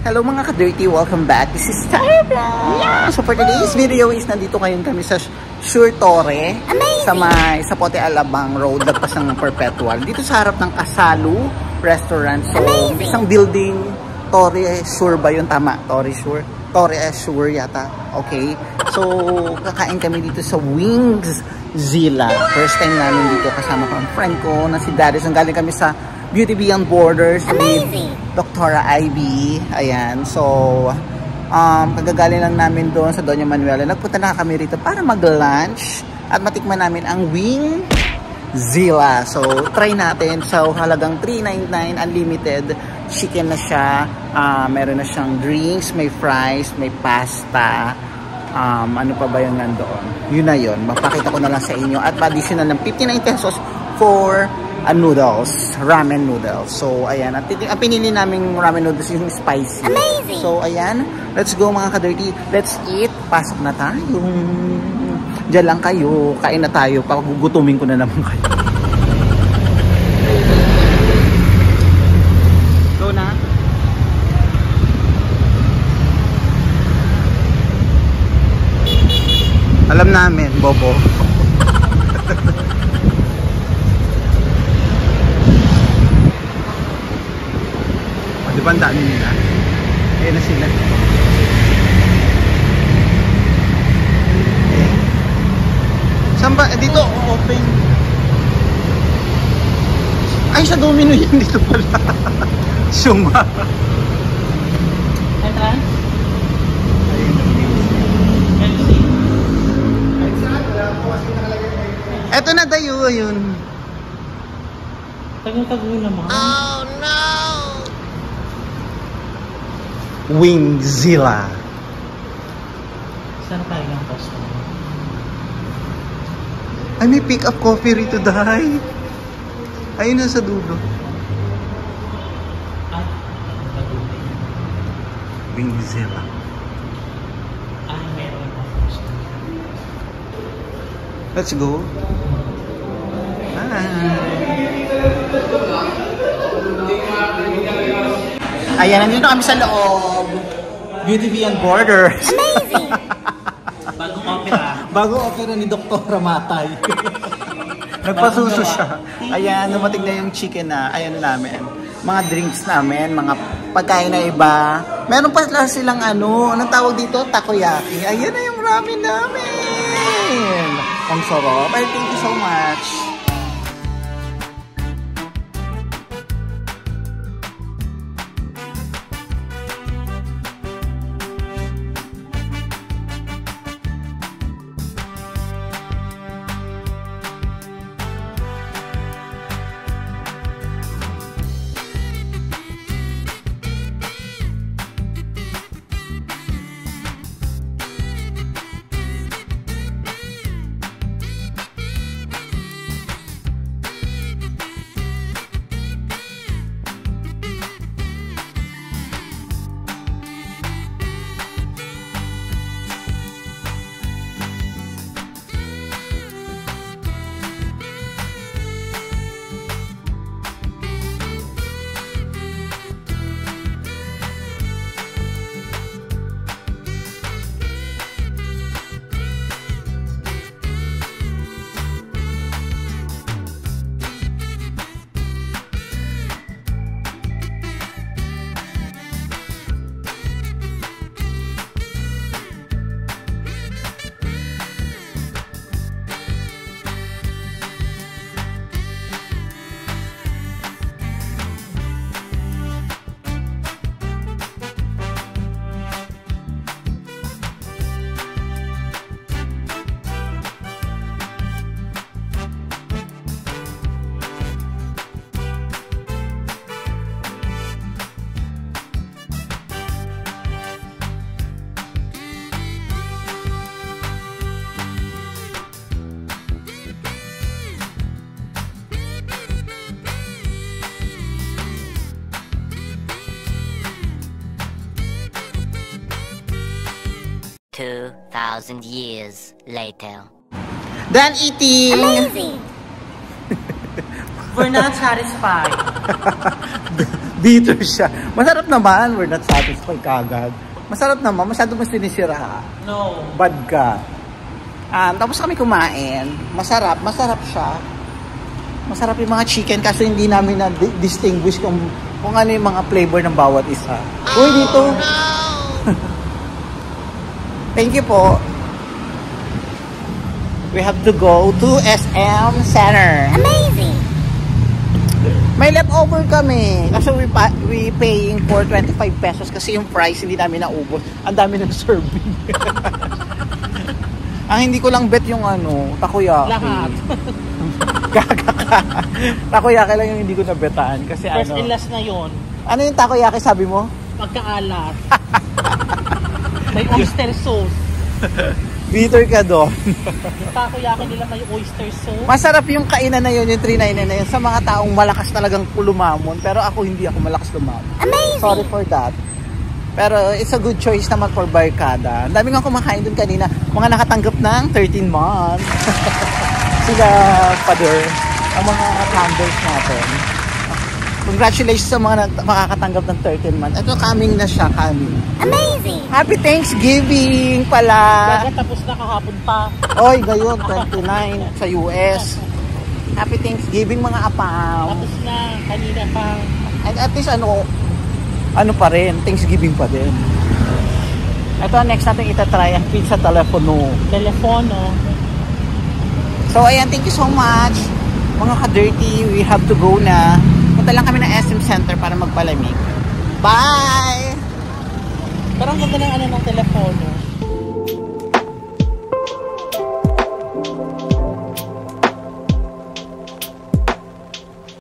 Hello mga ka-dirty, welcome back. This is Tara Vlog. Yeah. So for today's video is nandito ngayon kami sa Sure Torre. Sa Pote Alabang Road, lagpas ng Perpetual. Dito sa harap ng Kasalu Restaurant. So isang building, Torre Sure ba yun? Tama, Torre Sure. Torre Sure yata. Okay. So kakain kami dito sa Wings Zilla. First time namin dito kasama ko ang friend ko na si Darius. Galing kami sa Beauty Beyond Borders with Dr. Ivy. Ayan. So, kagagaling lang namin doon sa Doña Manuela. Nagpunta na kami rito para mag-lunch at matikman namin ang Wing Zilla. So, try natin. So, halagang $3.99 unlimited. Chicken na siya. Meron na siyang drinks, may fries, may pasta. Ano pa ba yung nandoon? Yun na yun. Mapakita ko na lang sa inyo. At additional ng 59 pesos for noodles, ramen noodles. So, ayan. At ang pinili naming ramen noodles yung spicy. Amazing! So, ayan. Let's go mga ka-dirty. Let's eat. Pasok na tayo. Diyan lang kayo. Kain na tayo. Pagugutumin ko na naman kayo. Go na. Alam namin, Bobo. Di ba ang dami nila? Ayan na sila. Saan ba? Dito, open. Ay, sa Domino yun dito pala. Suma. Ito? Eto na tayo, yun. Tago-tago naman. Oh, no! Wing Zilla. Saan tayo ng customer? Ay, may pick up coffee rito, dahay. Ayun na sa dulo. Ah, Wing Zilla. ah, meron ng customer. Let's go. Ayan, nandito kami sa loob. Beauty Beyond Borders. Amazing! Bagong opera. Bagong opera ni Dr. Matay. Nagpasuso siya. Ayan, dumating na yung chicken na, ayan namin. Mga drinks namin, mga pagkain na iba. Meron pa silang anong tawag dito? Takoyaki. Ayan na yung ramen namin. Ang sarap. Ay, thank you so much. $2,000 years later. Done eating! Amazing! We're not satisfied. Bitter siya. Masarap naman. We're not satisfied kagad. Masarap naman. Masyado mo sinisira. No. Bad ka. Tapos kami kumain. Masarap. Masarap siya. Masarap yung mga chicken kasi hindi namin na-distinguish kung ano yung mga flavor ng bawat isa. Uy, dito. Thank you po. We have to go to SM Center. Amazing! May leftover kami. Kasi we paying for 25 pesos kasi yung price hindi namin naubos. Ang dami ng serving. Ang hindi ko lang bet yung takoyaki. Lahat. Takoyaki lang yung hindi ko nabetaan. Kasi First and last na yon. Ano yung takoyaki sabi mo? Pagkaalat. May oyster sauce. Bitter ka doon. Yung takoyaki nila may oyster sauce. Masarap yung kainan na yun, yung 399 na yun, sa mga taong malakas talagang lumamon. Pero ako hindi ako malakas lumamon. Amazing! Sorry for that. Pero it's a good choice naman for barkada. Ang dami nga kumakain dun kanina. Mga nakatanggap ng 13 months. Sila, Pader, ang mga handlers natin. Congratulations sa mga makakatanggap ng 13 months. Ito, coming na siya, coming. Amazing! Happy Thanksgiving pala! Tapos na kahapon pa. Oy, ngayon, 29 sa US. Happy Thanksgiving mga apaw. Tapos na kanina pa. And at least ano pa rin, Thanksgiving pa din. Ito, next natin itatry ang pizza telefono. Telefono. So, ayan, thank you so much. Mga ka-dirty, we have to go na. Punta lang kami ng SM Center para magpalamig. Bye! Pero ang ganda ng ng telepono.